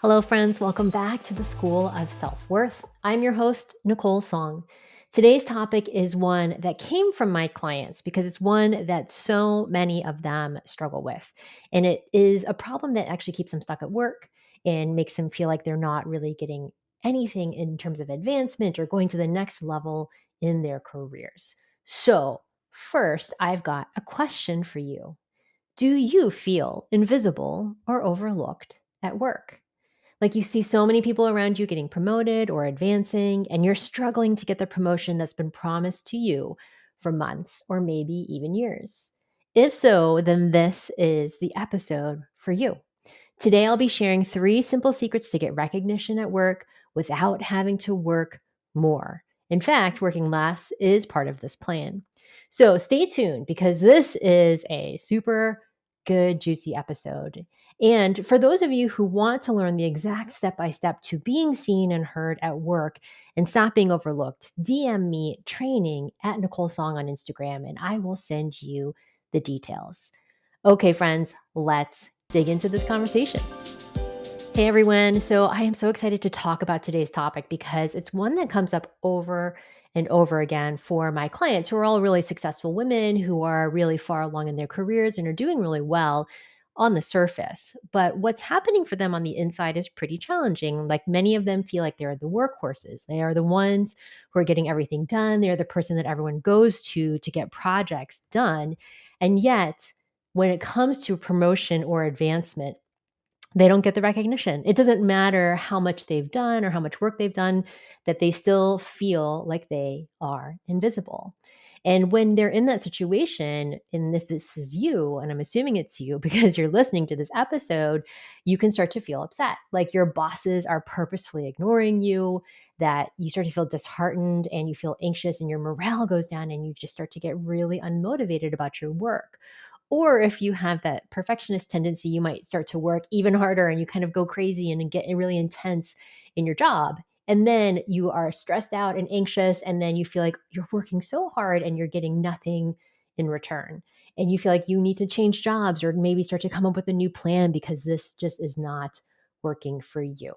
Hello, friends. Welcome back to the School of Self-Worth. I'm your host, Nicole Song. Today's topic is one that came from my clients because it's one that so many of them struggle with. And it is a problem that actually keeps them stuck at work and makes them feel like they're not really getting anything in terms of advancement or going to the next level in their careers. So, first, I've got a question for you. Do you feel invisible or overlooked at work? Like you see so many people around you getting promoted or advancing, and you're struggling to get the promotion that's been promised to you for months or maybe even years. If so, then this is the episode for you. Today, I'll be sharing 3 simple secrets to get recognition at work without having to work more. In fact, working less is part of this plan. So stay tuned because this is a super good, juicy episode. And for those of you who want to learn the exact step by step to being seen and heard at work and stop being overlooked, DM me training at Nicole Song on Instagram and I will send you the details. Okay, friends, let's dig into this conversation. Hey, everyone. So, I am so excited to talk about today's topic because it's one that comes up over and over again for my clients who are all really successful women who are really far along in their careers and are doing really well on the surface. But what's happening for them on the inside is pretty challenging. Like many of them feel like they're the workhorses. They are the ones who are getting everything done. They're the person that everyone goes to get projects done. And yet, when it comes to promotion or advancement, they don't get the recognition. It doesn't matter how much they've done or how much work they've done, that they still feel like they are invisible. And when they're in that situation, and if this is you, and I'm assuming it's you because you're listening to this episode, you can start to feel upset. Like your bosses are purposefully ignoring you, that you start to feel disheartened and you feel anxious and your morale goes down and you just start to get really unmotivated about your work. Or if you have that perfectionist tendency, you might start to work even harder and you kind of go crazy and get really intense in your job. And then you are stressed out and anxious. And then you feel like you're working so hard and you're getting nothing in return. And you feel like you need to change jobs or maybe start to come up with a new plan because this just is not working for you.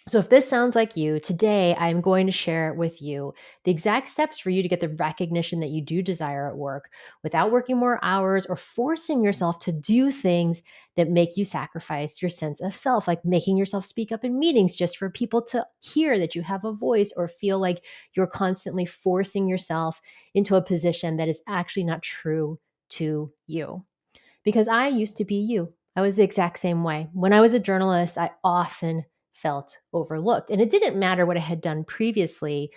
So, if this sounds like you, today I'm going to share with you the exact steps for you to get the recognition that you do desire at work without working more hours or forcing yourself to do things that make you sacrifice your sense of self, like making yourself speak up in meetings just for people to hear that you have a voice or feel like you're constantly forcing yourself into a position that is actually not true to you. Because I used to be you. I was the exact same way. When I was a journalist, I often felt overlooked. And it didn't matter what I had done previously.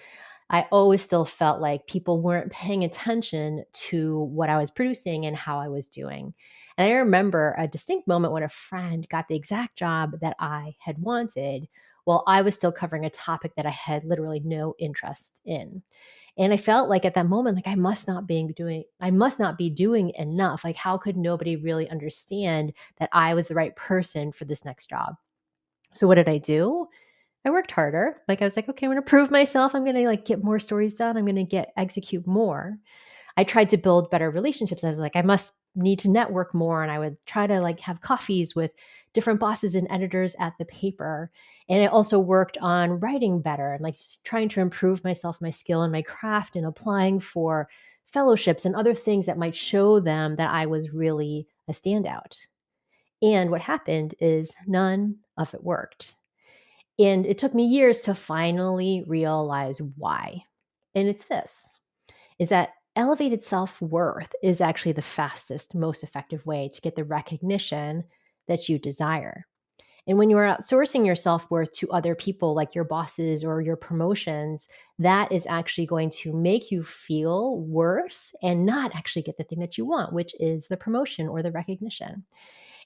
I always still felt like people weren't paying attention to what I was producing and how I was doing. And I remember a distinct moment when a friend got the exact job that I had wanted while I was still covering a topic that I had literally no interest in. And I felt like at that moment, like I must not be doing enough. Like, how could nobody really understand that I was the right person for this next job? So what did I do? I worked harder. Like I was like, okay, I'm going to prove myself. I'm going to like get more stories done. I'm going to execute more. I tried to build better relationships. I was like, I must need to network more. And I would try to like have coffees with different bosses and editors at the paper. And I also worked on writing better and like trying to improve myself, my skill and my craft and applying for fellowships and other things that might show them that I was really a standout. And what happened is none of it worked. And it took me years to finally realize why. And it's this is that elevated self worth is actually the fastest, most effective way to get the recognition that you desire. And when you are outsourcing your self worth to other people, like your bosses or your promotions, that is actually going to make you feel worse and not actually get the thing that you want, which is the promotion or the recognition.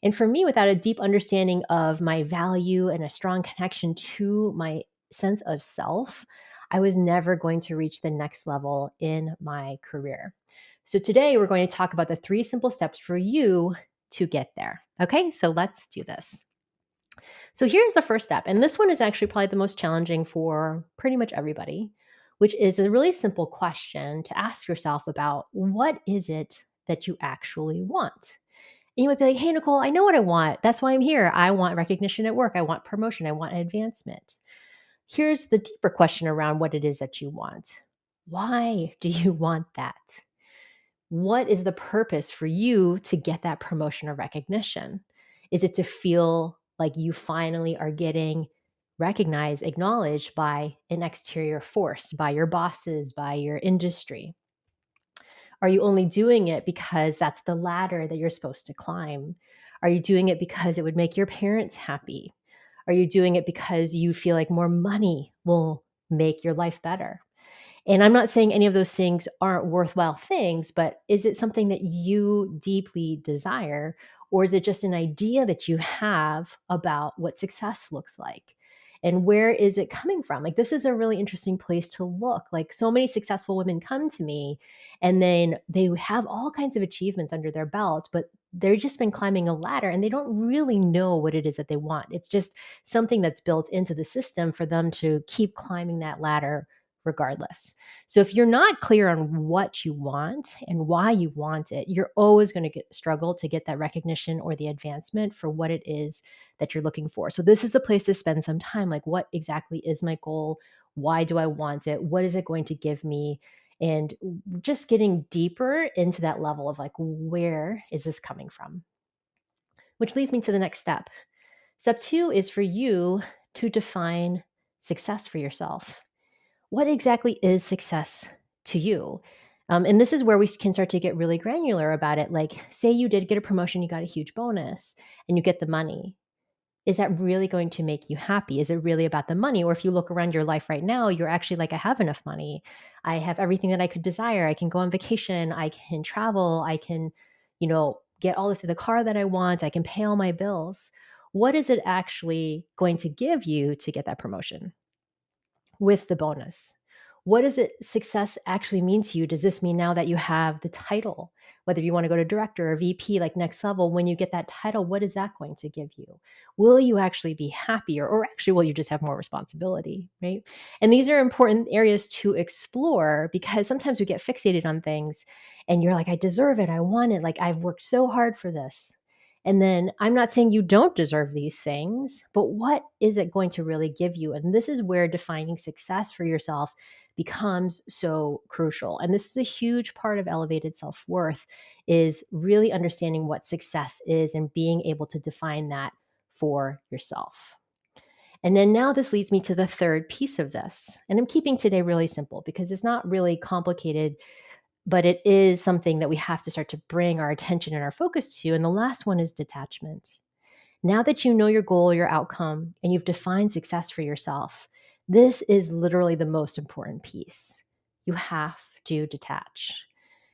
And for me, without a deep understanding of my value and a strong connection to my sense of self, I was never going to reach the next level in my career. So today we're going to talk about the 3 simple steps for you to get there. Okay, so let's do this. So here's the first step. And this one is actually probably the most challenging for pretty much everybody, which is a really simple question to ask yourself about what is it that you actually want? And you might be like, hey, Nicole, I know what I want. That's why I'm here. I want recognition at work. I want promotion. I want advancement. Here's the deeper question around what it is that you want. Why do you want that? What is the purpose for you to get that promotion or recognition? Is it to feel like you finally are getting recognized, acknowledged by an exterior force, by your bosses, by your industry? Are you only doing it because that's the ladder that you're supposed to climb? Are you doing it because it would make your parents happy? Are you doing it because you feel like more money will make your life better? And I'm not saying any of those things aren't worthwhile things, but is it something that you deeply desire? Or is it just an idea that you have about what success looks like? And where is it coming from? Like, this is a really interesting place to look. Like, so many successful women come to me and then they have all kinds of achievements under their belt, but they've just been climbing a ladder and they don't really know what it is that they want. It's just something that's built into the system for them to keep climbing that ladder regardless. So if you're not clear on what you want and why you want it, you're always going to struggle to get that recognition or the advancement for what it is that you're looking for. So this is the place to spend some time. Like, what exactly is my goal? Why do I want it? What is it going to give me? And just getting deeper into that level of like, where is this coming from? Which leads me to the next step. Step 2 is for you to define success for yourself. What exactly is success to you? And this is where we can start to get really granular about it. Like, say you did get a promotion, you got a huge bonus, and you get the money. Is that really going to make you happy? Is it really about the money? Or if you look around your life right now, you're actually like, I have enough money. I have everything that I could desire. I can go on vacation. I can travel. I can, get all of the car that I want. I can pay all my bills. What is it actually going to give you to get that promotion with the bonus? What does it success actually mean to you? Does this mean now that you have the title, whether you want to go to director or VP, like next level, when you get that title, what is that going to give you? Will you actually be happier, or actually will you just have more responsibility, right? And these are important areas to explore because sometimes we get fixated on things and you're like, I deserve it. I want it. Like, I've worked so hard for this. And then I'm not saying you don't deserve these things, but what is it going to really give you? And this is where defining success for yourself becomes so crucial. And this is a huge part of elevated self-worth, is really understanding what success is and being able to define that for yourself. And then now this leads me to the third piece of this. And I'm keeping today really simple because it's not really complicated, but it is something that we have to start to bring our attention and our focus to. And the last one is detachment. Now that you know your goal, your outcome, and you've defined success for yourself, this is literally the most important piece. You have to detach.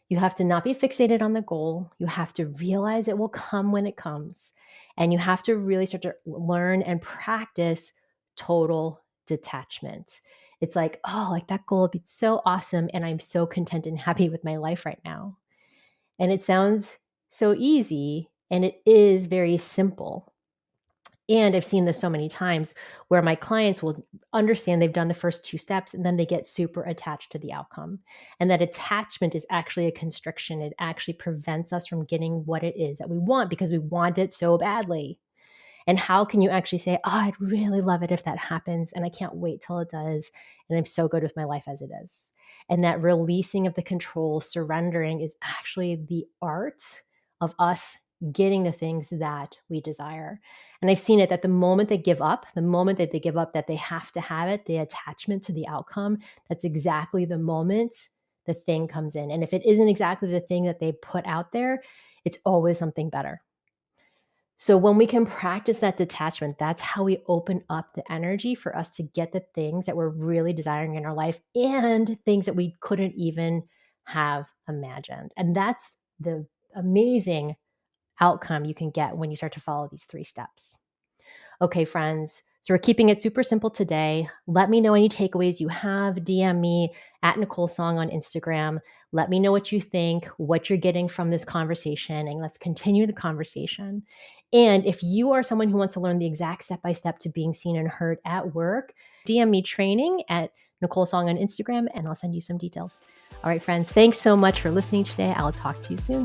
You have to not be fixated on the goal. You have to realize it will come when it comes. And you have to really start to learn and practice total detachment. It's like, oh, like that goal would be so awesome. And I'm so content and happy with my life right now. And it sounds so easy, and it is very simple. And I've seen this so many times where my clients will understand they've done the first two steps and then they get super attached to the outcome. And that attachment is actually a constriction. It actually prevents us from getting what it is that we want because we want it so badly. And how can you actually say, oh, I'd really love it if that happens. And I can't wait till it does. And I'm so good with my life as it is. And that releasing of the control, surrendering is actually the art of us getting the things that we desire. And I've seen it that the moment they give up, that they have to have it, the attachment to the outcome, that's exactly the moment the thing comes in. And if it isn't exactly the thing that they put out there, it's always something better. So when we can practice that detachment, that's how we open up the energy for us to get the things that we're really desiring in our life and things that we couldn't even have imagined. And that's the amazing outcome you can get when you start to follow these 3 steps. Okay, friends. So we're keeping it super simple today. Let me know any takeaways you have. DM me at Nicole Song on Instagram. Let me know what you think, what you're getting from this conversation, and let's continue the conversation. And if you are someone who wants to learn the exact step-by-step to being seen and heard at work, DM me training at Nicole Song on Instagram, and I'll send you some details. All right, friends, thanks so much for listening today. I'll talk to you soon.